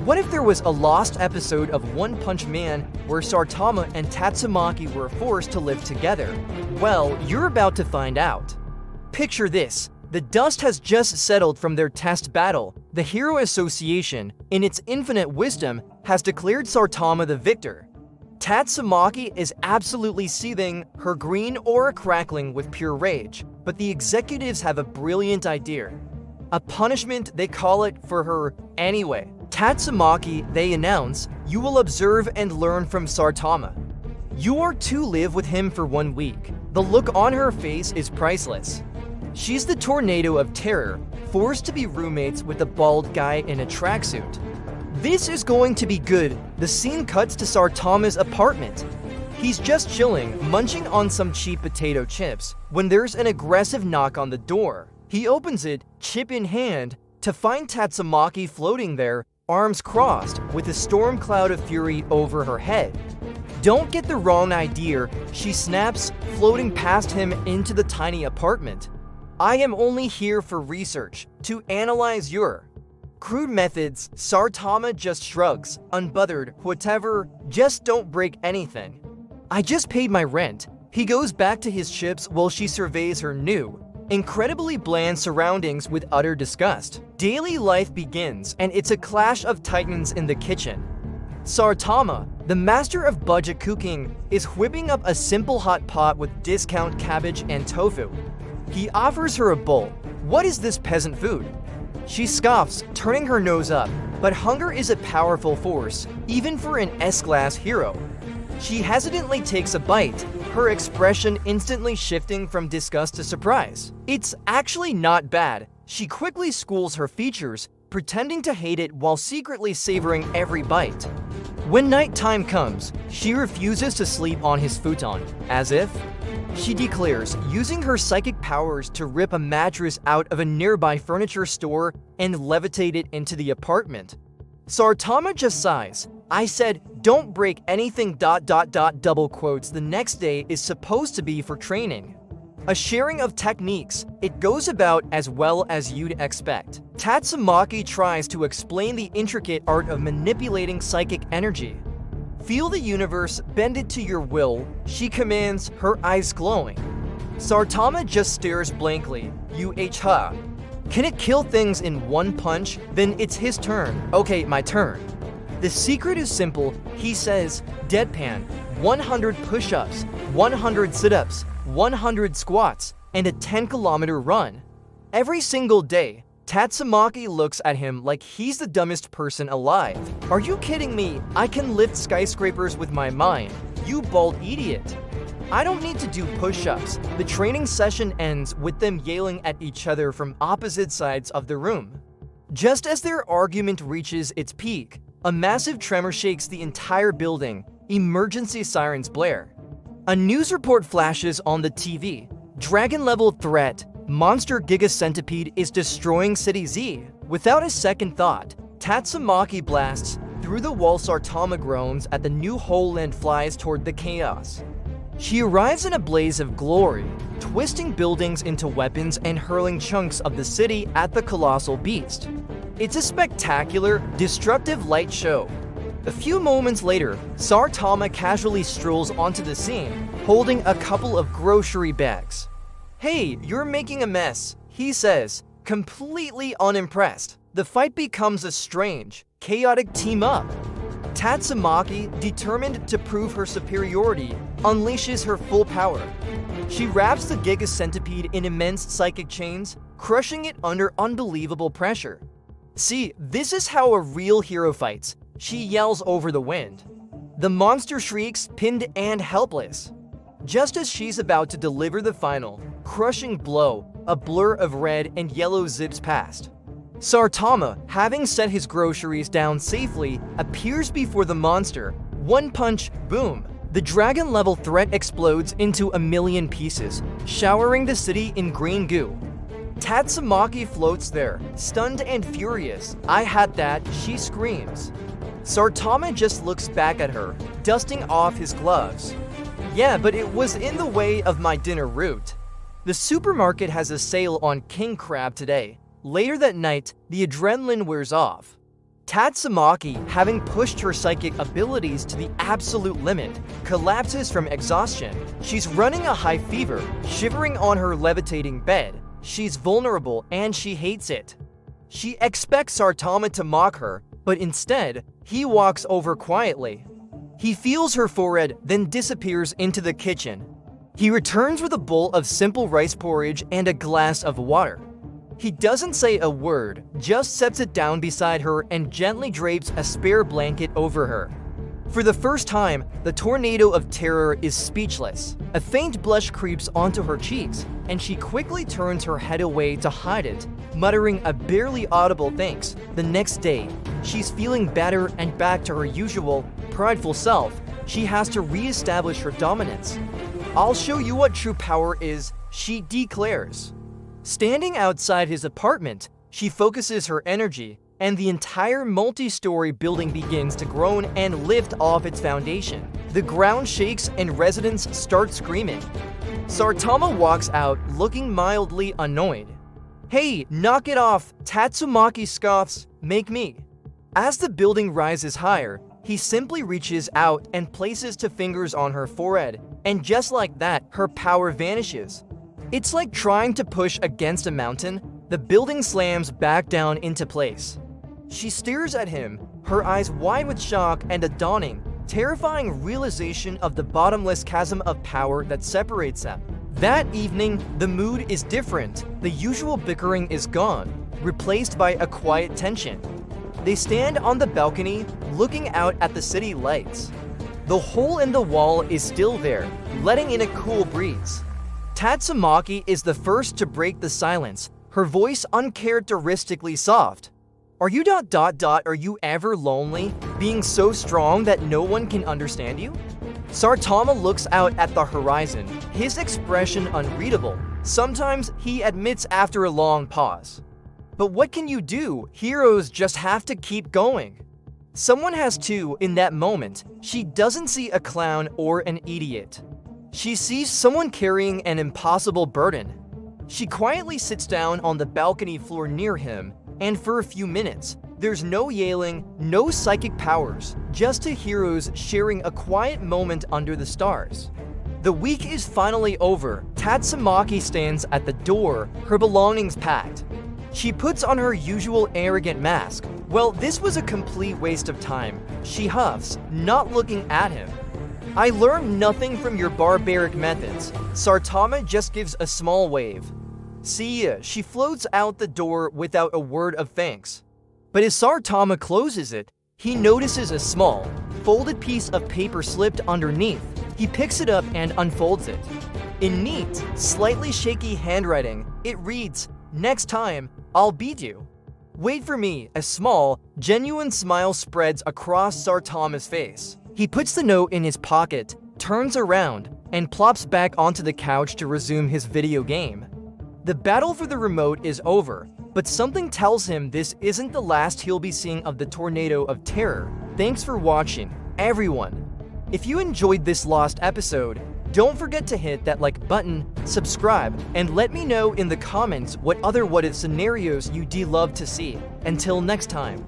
What if there was a lost episode of One Punch Man where Saitama and Tatsumaki were forced to live together? Well, you're about to find out. Picture this. The dust has just settled from their test battle. The Hero Association, in its infinite wisdom, has declared Saitama the victor. Tatsumaki is absolutely seething, her green aura crackling with pure rage, but the executives have a brilliant idea. A punishment, they call it, for her anyway. Tatsumaki, they announce, you will observe and learn from Saitama. You are to live with him for 1 week. The look on her face is priceless. She's the tornado of terror, forced to be roommates with a bald guy in a tracksuit. This is going to be good. The scene cuts to Saitama's apartment. He's just chilling, munching on some cheap potato chips, when there's an aggressive knock on the door. He opens it, chip in hand, to find Tatsumaki floating there, arms crossed, with a storm cloud of fury over her head. Don't get the wrong idea, she snaps, floating past him into the tiny apartment. I am only here for research, to analyze your crude methods. Saitama just shrugs, unbothered, whatever, just don't break anything. I just paid my rent. He goes back to his chips while she surveys her new, incredibly bland surroundings with utter disgust. Daily life begins, and it's a clash of titans in the kitchen. Saitama, the master of budget cooking, is whipping up a simple hot pot with discount cabbage and tofu. He offers her a bowl. What is this peasant food? She scoffs, turning her nose up, but hunger is a powerful force, even for an S-class hero. She hesitantly takes a bite, her expression instantly shifting from disgust to surprise. It's actually not bad. She quickly schools her features, pretending to hate it while secretly savoring every bite. When nighttime comes, she refuses to sleep on his futon, as if she declares, using her psychic powers to rip a mattress out of a nearby furniture store and levitate it into the apartment. Saitama just sighs. I said, don't break anything ... double quotes. The next day is supposed to be for training. A sharing of techniques. It goes about as well as you'd expect. Tatsumaki tries to explain the intricate art of manipulating psychic energy. Feel the universe, bend it to your will, she commands, her eyes glowing. Saitama just stares blankly. Huh? Can it kill things in one punch? Then it's his turn. Okay, my turn. The secret is simple, he says, deadpan, 100 push-ups, 100 sit-ups, 100 squats, and a 10-kilometer run. Every single day. Tatsumaki looks at him like he's the dumbest person alive. Are you kidding me? I can lift skyscrapers with my mind. You bald idiot. I don't need to do push-ups. The training session ends with them yelling at each other from opposite sides of the room. Just as their argument reaches its peak, a massive tremor shakes the entire building. Emergency sirens blare. A news report flashes on the TV. Dragon-level threat. Monster Giga Centipede is destroying City Z. Without a second thought, Tatsumaki blasts through the wall. Saitama groans at the new hole and flies toward the chaos. She arrives in a blaze of glory, twisting buildings into weapons and hurling chunks of the city at the colossal beast. It's a spectacular, destructive light show. A few moments later, Saitama casually strolls onto the scene, holding a couple of grocery bags. Hey, you're making a mess, he says, completely unimpressed. The fight becomes a strange, chaotic team-up. Tatsumaki, determined to prove her superiority, unleashes her full power. She wraps the Giga Centipede in immense psychic chains, crushing it under unbelievable pressure. See, this is how a real hero fights, she yells over the wind. The monster shrieks, pinned and helpless. Just as she's about to deliver the final, crushing blow, a blur of red and yellow zips past. Saitama, having set his groceries down safely, appears before the monster. One punch, boom. The dragon-level threat explodes into a million pieces, showering the city in green goo. Tatsumaki floats there, stunned and furious. I had that, she screams. Saitama just looks back at her, dusting off his gloves. Yeah, but it was in the way of my dinner route. The supermarket has a sale on king crab today. Later that night, the adrenaline wears off. Tatsumaki, having pushed her psychic abilities to the absolute limit, collapses from exhaustion. She's running a high fever, shivering on her levitating bed. She's vulnerable and she hates it. She expects Saitama to mock her, but instead, he walks over quietly. He feels her forehead, then disappears into the kitchen. He returns with a bowl of simple rice porridge and a glass of water. He doesn't say a word, just sets it down beside her and gently drapes a spare blanket over her. For the first time, the tornado of terror is speechless. A faint blush creeps onto her cheeks, and she quickly turns her head away to hide it, muttering a barely audible thanks. The next day, she's feeling better and back to her usual, prideful self. She has to re-establish her dominance. "I'll show you what true power is," she declares. Standing outside his apartment, she focuses her energy, and the entire multi-story building begins to groan and lift off its foundation. The ground shakes and residents start screaming. Saitama walks out, looking mildly annoyed. "Hey, knock it off," Tatsumaki scoffs, "make me." As the building rises higher, he simply reaches out and places two fingers on her forehead, and just like that, her power vanishes. It's like trying to push against a mountain. The building slams back down into place. She stares at him, her eyes wide with shock and a dawning, terrifying realization of the bottomless chasm of power that separates them. That evening, the mood is different. The usual bickering is gone, replaced by a quiet tension. They stand on the balcony, looking out at the city lights. The hole in the wall is still there, letting in a cool breeze. Tatsumaki is the first to break the silence, her voice uncharacteristically soft. "Are you ... Are you ever lonely, being so strong that no one can understand you?" Saitama looks out at the horizon, his expression unreadable. Sometimes he admits after a long pause. "But what can you do? Heroes just have to keep going." Someone has to. In that moment, she doesn't see a clown or an idiot. She sees someone carrying an impossible burden. She quietly sits down on the balcony floor near him, and for a few minutes, there's no yelling, no psychic powers, just two heroes sharing a quiet moment under the stars. The week is finally over. Tatsumaki stands at the door, her belongings packed. She puts on her usual arrogant mask. "Well, this was a complete waste of time," she huffs, not looking at him. "I learned nothing from your barbaric methods." Saitama just gives a small wave. "See ya." She floats out the door without a word of thanks. But as Saitama closes it, he notices a small, folded piece of paper slipped underneath. He picks it up and unfolds it. In neat, slightly shaky handwriting, it reads, "Next time, I'll beat you. Wait for me." A small, genuine smile spreads across Saitama's face. He puts the note in his pocket, turns around, and plops back onto the couch to resume his video game. The battle for the remote is over, but something tells him this isn't the last he'll be seeing of the tornado of terror. Thanks for watching, everyone. If you enjoyed this lost episode, don't forget to hit that like button, subscribe, and let me know in the comments what other what-if scenarios you'd love to see. Until next time.